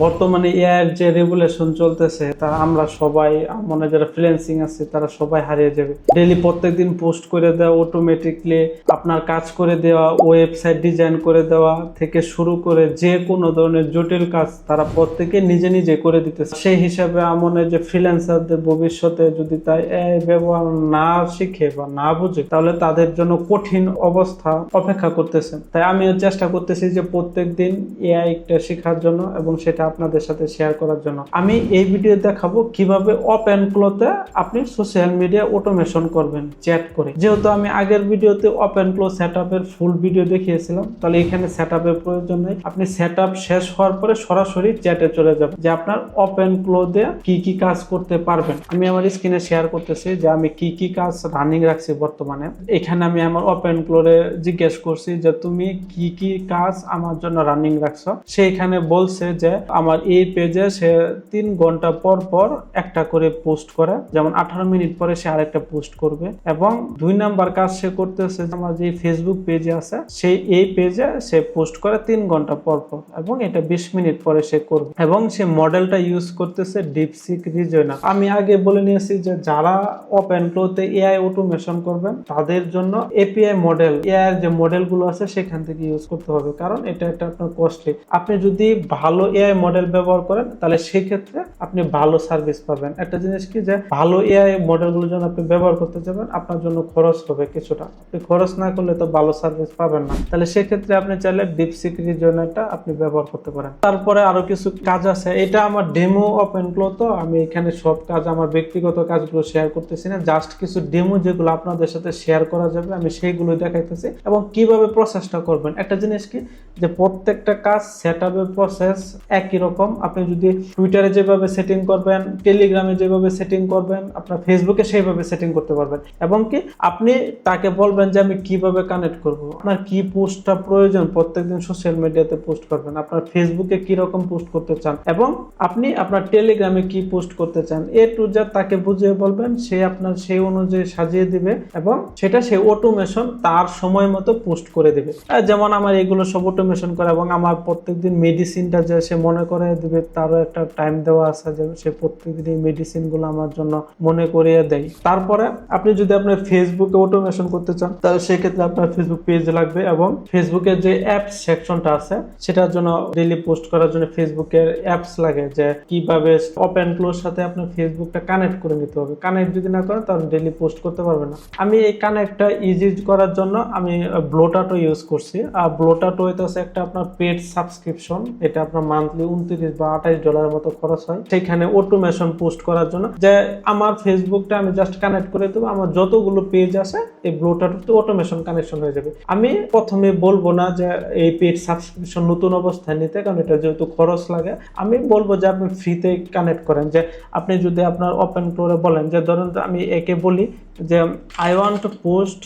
বর্তমানে এআই এর যে রেগুলেশন চলতেছে তা আমরা সবাই মনে যারা ফ্রিল্যান্সিং আছে তারা সবাই হারিয়ে যাবে। ডেইলি প্রত্যেকদিন পোস্ট করে দেওয়া, অটোমেটিকলি আপনার কাজ করে দেওয়া, ওয়েবসাইট ডিজাইন করে দেওয়া থেকে শুরু করে যে কোনো ধরনের জটিল কাজ তারা প্রত্যেকে নিজে নিজে করে দিতেছে। সেই হিসাবে মনে হয় যে ফ্রিল্যান্সারদের ভবিষ্যতে যদি তাই এআই ব্যবহার না শিখে বা না বুঝে তাহলে তাদের জন্য কঠিন অবস্থা অপেক্ষা করতেছে। তাই আমিও চেষ্টা করতেছি যে প্রত্যেকদিন এআইটা শেখার জন্য এবং সেটা আপনাদের সাথে শেয়ার করার জন্য। আমি এই ভিডিও দেখাবো কিভাবে ওপেন ফ্লোতে আপনি সোশ্যাল মিডিয়া অটোমেশন করবেন চ্যাট করে। যেহেতু আমি আগের ভিডিওতে ওপেন ফ্লো সেটআপের ফুল ভিডিও দেখিয়েছিলাম, তাহলে এখানে সেটআপের প্রয়োজন নেই। আপনি সেটআপ শেষ হওয়ার পরে সরাসরি চ্যাটে চলে যাবেন যে আপনার ওপেন ফ্লো দিয়ে কি কি কাজ করতে পারবেন। আমি আমার স্ক্রিনে শেয়ার করতেছি যে আমি কি কি কাজ রানিং রাখছি বর্তমানে। এখানে আমি আমার ওপেন ফ্লোরে জিজ্ঞেস করছি যে তুমি কি কি কাজ আমার জন্য রানিং রাখছো। সেইখানে বলছে যে আমার এই পেজে সে 3 ঘন্টা পর পর একটা করে পোস্ট করে, যেমন 18 মিনিট পরে সে আরেকটা পোস্ট করবে। এবং 2 নাম্বার কাজ সে করতেছে আমার যে ফেসবুক পেজে আছে সেই এই পেজে সে পোস্ট করে 3 ঘন্টা পর পর এবং এটা 20 মিনিট পরে সে করবে। এবং সে মডেলটা ইউজ করতেছে ডিপসিক রিজনার। আমি আগে বলে নিয়েছি যে যারা ওপেন ফ্লোতে এআই অটোমেশন করবেন তাদের জন্য এপিআই মডেল, এআই এর যে মডেলগুলো আছে সেখান থেকে ইউজ করতে হবে, কারণ এটা একটা আপনার কস্টলি। আপনি যদি ভালো এআই মডেল ব্যবহার করেন তাহলে সেই ক্ষেত্রে আপনি ভালো সার্ভিস পাবেন। একটা জিনিস কি যে ভালো এআই মডেলগুলো যখন আপনি ব্যবহার করতে যাবেন আপনার জন্য খরচ হবে কিছুটা, আপনি খরচ না করলে তো ভালো সার্ভিস পাবেন না। তাহলে সেক্ষেত্রে আপনি চাইলে ডিপসিক রিজনারটা আপনি ব্যবহার করতে পারেন। তারপরে আরো কিছু কাজ আছে, এটা আমার ডেমো ওপেন ফ্লো, তো আমি এখানে সব কাজ আমার ব্যক্তিগত কাজগুলো শেয়ার করতেছি না, জাস্ট কিছু ডেমো যেগুলো আপনাদের সাথে শেয়ার করা যাবে আমি সেইগুলো দেখাইতেছি এবং কিভাবে প্রসেসটা করবেন। একটা জিনিস কি যে প্রত্যেকটা কাজ সেটআপের প্রসেস একই রকম। আপনি যদি টুইটারে যেভাবে সেটিং করবেন, টেলিগ্রামে যেভাবে সেটিং করবেন, আপনার ফেসবুকে সেইভাবে সেটিং করতে পারবেন। এবং কি আপনি তাকে বলবেন যে আমি কিভাবে কানেক্ট করব, আপনার কি পোস্টটা প্রয়োজন, প্রত্যেকদিন সোশ্যাল মিডিয়াতে পোস্ট করবেন, আপনার ফেসবুকে কি রকম পোস্ট করতে চান এবং আপনি আপনার টেলিগ্রামে কি পোস্ট করতে চান, এ টু জেড তাকে বুঝিয়ে বলবেন, সে আপনার সেই অনুযায়ী সাজিয়ে দিবে এবং সেটা সে অটোমেশন তার সময় মতো পোস্ট করে দেবে। যেমন আমার এগুলো সব অটোমেশন করে এবং আমার প্রত্যেকদিন মেডিসিনটা যে সে মনে করে দিবে তারও একটা টাইম দেওয়া আছে যে সে প্রত্যেকদিন এই মেডিসিনগুলো আমার জন্য মনে করিয়ে দেয়। তারপরে আপনি যদি আপনার ফেসবুকে অটোমেশন করতে চান তাহলে সেক্ষেত্রে আপনার ফেসবুক পেজ লাগবে এবং ফেসবুকের যে অ্যাপস সেকশনটা আছে সেটার জন্য ডেইলি পোস্ট করার জন্য ফেসবুকের অ্যাপস লাগে, যে কিভাবে ওপেন ফ্লোর সাথে আপনার ফেসবুকটা কানেক্ট করে নিতে হবে। কানেক্ট যদি না করেন তাহলে ডেইলি পোস্ট করতে পারবেন না। আমি এই কানেক্টটা ইজি করার জন্য আমি ব্লোটাটো ইউজ করছি। আর ব্লোটাটো এটা হচ্ছে একটা আপনার পেড সাবস্ক্রিপশন, এটা আপনার মান্থলি 29 বা $28 মতো খরচ হয়। সেখানে অটোমেশন পোস্ট করার জন্য যে আমার ফেসবুকটা আমি জাস্ট কানেক্ট করে দেবো, আমার যতগুলো পেজ আছে এই ব্লোটাটোতে অটোমেশন কানেকশন হয়ে যাবে। আমি প্রথমে বলবো না যে এই পেড সাবস্ক্রিপশন নতুন অবস্থায় নিতে, কারণ এটা যেহেতু খরচ লাগে। আমি বলবো যে আপনি ফ্রিতে কানেক্ট করেন। যে আপনি যদি আপনার ওপেন ফ্লোরে বলেন যে ধরুন আমি একে বলি যে I want to post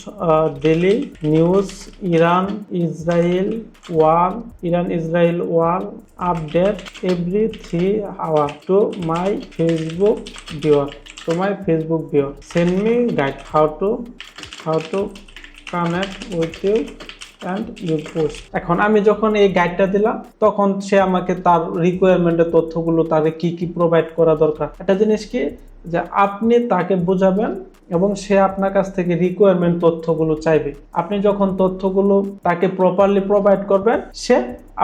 daily news Iran Israel war update every 3 hours to my Facebook viewer. Send me guide how to connect with you and your post. এখন আমি যখন এই গাইডটা দিলাম তখন সে আমাকে তার রিকোয়ারমেন্টের তথ্যগুলো তাকে কি কি প্রোভাইড করা দরকার। একটা জিনিস কি যে আপনি তাকে বোঝাবেন এবং সে আপনার কাছ থেকে রিকোয়ারমেন্ট তথ্যগুলো চাইবে। আপনি যখন তথ্যগুলো তাকে প্রপারলি প্রোভাইড করবেন সে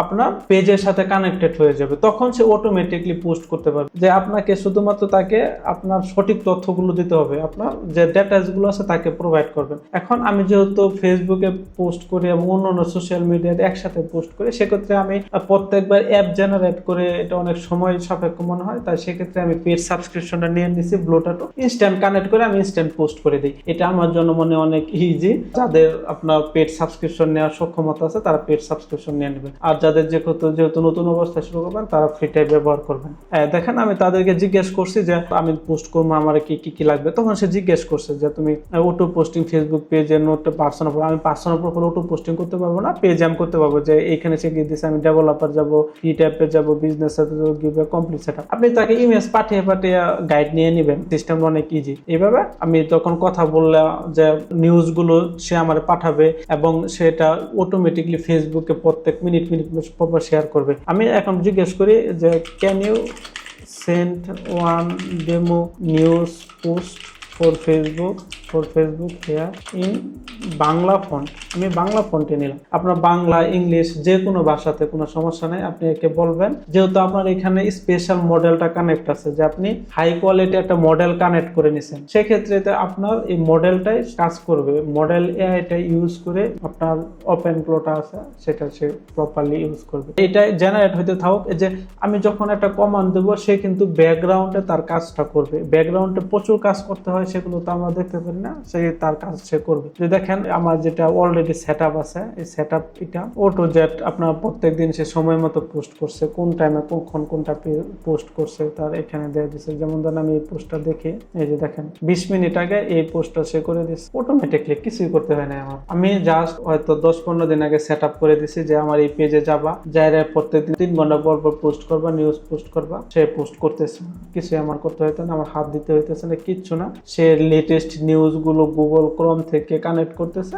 আপনার পেজের সাথে কানেক্টেড হয়ে যাবে, তখন সে অটোমেটিকলি পোস্ট করতে পারবে। যে আপনাকে শুধুমাত্র তাকে আপনার সঠিক তথ্যগুলো দিতে হবে, আপনার যে ডেটাসগুলো আছে তাকে প্রোভাইড করবেন। এখন আমি যেহেতু ফেসবুকে পোস্ট করি এবং অন্যান্য সোশ্যাল মিডিয়াতে একসাথে পোস্ট করি, সেক্ষেত্রে আমি প্রত্যেকবার অ্যাপ জেনারেট করে এটা অনেক সময় সাপেক্ষ মনে হয়, তাই সেক্ষেত্রে আমি পেড সাবস্ক্রিপশনটা নিয়ে নিছি ব্লোটাটো। ইনস্ট্যান্ট কানেক্ট করে আমি ইনস্ট্যান্ট পোস্ট করে দিই। এটা আমার জন্য মনে অনেক ইজি। যাদের আপনার পেড সাবস্ক্রিপশন নেওয়ার সক্ষমতা আছে তারা পেড সাবস্ক্রিপশন নিয়ে নেবেন, আর যাদের যেহেতু নতুন অবস্থায় শুরু করবেন তারা ফ্রিটাই ব্যবহার করবেন। দেখেন আমি তাদেরকে জিজ্ঞেস করছি যে আমি পোস্ট করবো আমার কি লাগবে, তখন সে জিজ্ঞেস করছে যে তুমি অটো পোস্টিং ফেসবুক পেজে নোট পার্সোনাল, আমি পার্সোনাল প্রোফাইল অটো পোস্টিং করতে পারবো না, পেজ আমি করতে পারবো। যে এইখানে সে গিয়ে দিচ্ছে আমি ডেভেলপার যাবো, কি টাইপের যাবো, বিজনেস গিভে কমপ্লিট সেটআপ। আপনি তাকে ইমেজ পাঠিয়ে গাইড নিয়ে নেবেন, সিস্টেম অনেক ইজি। এইভাবে আমি তখন কথা বললাম যে নিউজগুলো সে আমার পাঠাবে এবং সেটা অটোমেটিকলি ফেসবুকে প্রত্যেক মিনিট এগুলো পরপর শেয়ার করবে। আমি এখন জিজ্ঞেস করি যে can you send one demo news post for Facebook here in Bangla font. আমি বাংলা ফন্টে নিলাম, আপনার বাংলা ইংলিশ যে কোনো ভাষাতে কোনো সমস্যা নেই, আপনি একে বলবেন। যেহেতু আপনার এখানে স্পেশাল মডেলটা কানেক্ট আছে, যে আপনি হাই কোয়ালিটি একটা মডেল কানেক্ট করে নিছেন, সেক্ষেত্রে আপনার এই মডেলটাই কাজ করবে। মডেল এআইটা ইউজ করে আপনার ওপেন ফ্লোটা আছে সেটা সে প্রপারলি ইউজ করবে। এটাই জেনারেট হইতে থাকুক, যে আমি যখন একটা কমান্ড দেবো সে কিন্তু ব্যাকগ্রাউন্ডে তার কাজটা করবে। ব্যাকগ্রাউন্ডে প্রচুর কাজ করতে হয়, সেগুলো তো আমরা দেখতে পারি না, সে তার কাজ সে করবে। যে দেখেন আমার যেটা অলরেডি সেট আপ আছে, এই সেট আপ এটা অটো জেট আপনার প্রত্যেকদিন সে সময় মতো পোস্ট করছে, কোন টাইমে কখন কোনটা পোস্ট করছে তার এখানে দেওয়া দিচ্ছে। যেমন ধরেন আমি এই পোস্টটা দেখি, এই যে দেখেন 20 মিনিট আগে এই পোস্টটা সে করে দিচ্ছে অটোমেটিকলি, কিছুই করতে হয় না আমার। আমি জাস্ট হয়তো 10-15 দিন আগে সেট আপ করে দিছি যে আমার এই পেজে যাবা, যাইরে প্রত্যেকদিন 3 ঘন্টা পর পর পোস্ট করবা, নিউজ পোস্ট করবা, সে পোস্ট করতেছে। কিছুই আমার করতে হইতো না, আমার হাত দিতে হইতেছে না, কিচ্ছু না। সে লেটেস্ট নিউজ গুলো গুগল ক্রোম থেকে কালেক্ট করতেছে,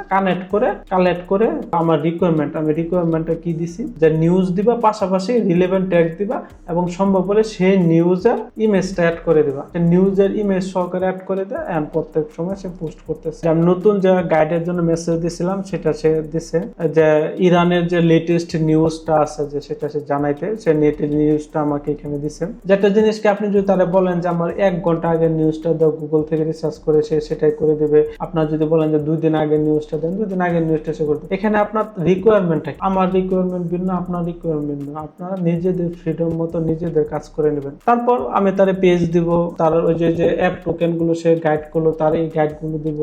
কালেক্ট করে আমার রিকোয়ারমেন্ট, আমি রিকোয়ারমেন্টটা কি দিছি যে নিউজ দিবা, পাশাপাশি রিলেভেন্ট ট্যাগ দিবা, এবং সম্ভব হলে সেই নিউজের ইমেজটা অ্যাড করে দিবা। নিউজের ইমেজ সহকারে অ্যাড করে দেয়, এন্ড প্রত্যেক সময় সে পোস্ট করতেছে। আমি নতুন যে গাইডের জন্য মেসেজ দিছিলাম সেটা সে দিছে, যে ইরানের যে লেটেস্ট নিউজটা আছে যে সেটা সে জানাইতে, সে নেটের নিউজটা আমাকে এখানে দিছে। যেটা জিনিসকে আপনি যদি তারা বলেন যে আমার 1 ঘন্টা আগে নিউজটা দাও, গুগল থেকে রিসার্চ করে সে সেটাই করে দিবে। আপনার যদি বলেন যে 2 দিন আগে নিউজটা দেন, 2 দিন আগে নিউজটা সে করে দেবে। এখানে আপনার রিকোয়ারমেন্টটা, আমার রিকোয়ারমেন্ট ভিন্ন, আপনার রিকোয়ারমেন্ট ভিন্ন, আপনারা নিজেদের ফ্রিডম মতো নিজেদের কাজ করে নেবেন। তারপর আমি তারে পেজ দিব, তার ওই যে অ্যাপ টোকেন গুলো সে গাইড করলো, তার এই গাইড গুলো দিব,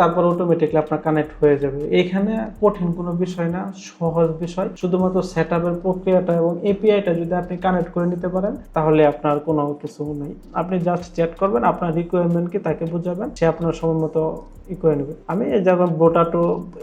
তারপর অটোমেটিকলি আপনার কানেক্ট হয়ে যাবে। এখানে কঠিন কোনো বিষয় না, সহজ বিষয়। শুধুমাত্র সেটআপের প্রক্রিয়াটা এবং এপিআইটা যদি আপনি কানেক্ট করে নিতে পারেন, তাহলে আপনার কোনো কিছু নেই। আপনি জাস্ট চ্যাট করবেন, আপনার রিকোয়ারমেন্ট কি তাকে বুঝাবেন, সে আপনার সময় মতো ই করে নেবে। আমি যখন ব্লোটাটো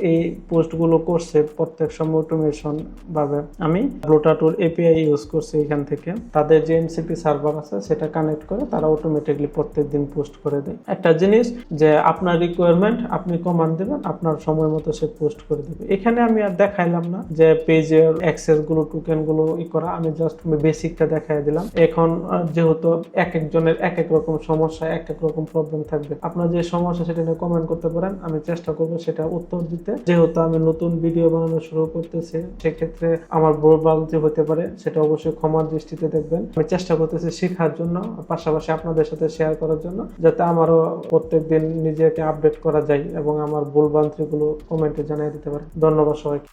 এই পোস্টগুলো করছে প্রত্যেক সময় অটোমেশন ভাবে, আমি ব্লোটাটোর এপিআই ইউজ করছি। এখান থেকে তাদের যে এমসিপি সার্ভার আছে সেটা কানেক্ট করে তারা অটোমেটিকলি প্রত্যেকদিন পোস্ট করে দেয়। একটা জিনিস যে আপনার রিকোয়ারমেন্ট আপনি কমান্ড দেবেন, আপনার সময় মতো সে পোস্ট করে দেবে। এখানে আমি আর দেখাইলাম না যে পেজের অ্যাক্সেস গুলো টোকেন গুলো ই করা, আমি জাস্ট বেসিকটা দেখাই দিলাম। এখন যেহেতু এক একজনের এক এক রকম সমস্যা, এক এক রকম প্রবলেম থাকবে, আপনার যে সমস্যা সেটা নিয়ে কমেন্ট করতে পারেন, আমি চেষ্টা করবো সেটা উত্তর দিতে। যেহেতু আমি নতুন ভিডিও বানানো শুরু করতেছি, সেক্ষেত্রে আমার ভুলভ্রান্তি হতে পারে, সেটা অবশ্যই ক্ষমার দৃষ্টিতে দেখবেন। আমি চেষ্টা করতেছি শেখার জন্য, পাশাপাশি আপনাদের সাথে শেয়ার করার জন্য, যাতে আমারও প্রত্যেকদিন নিজেকে আপডেট করা যায় এবং আমার ভুলভ্রান্তিগুলো কমেন্টে জানিয়ে দিতে পারে। ধন্যবাদ সবাইকে।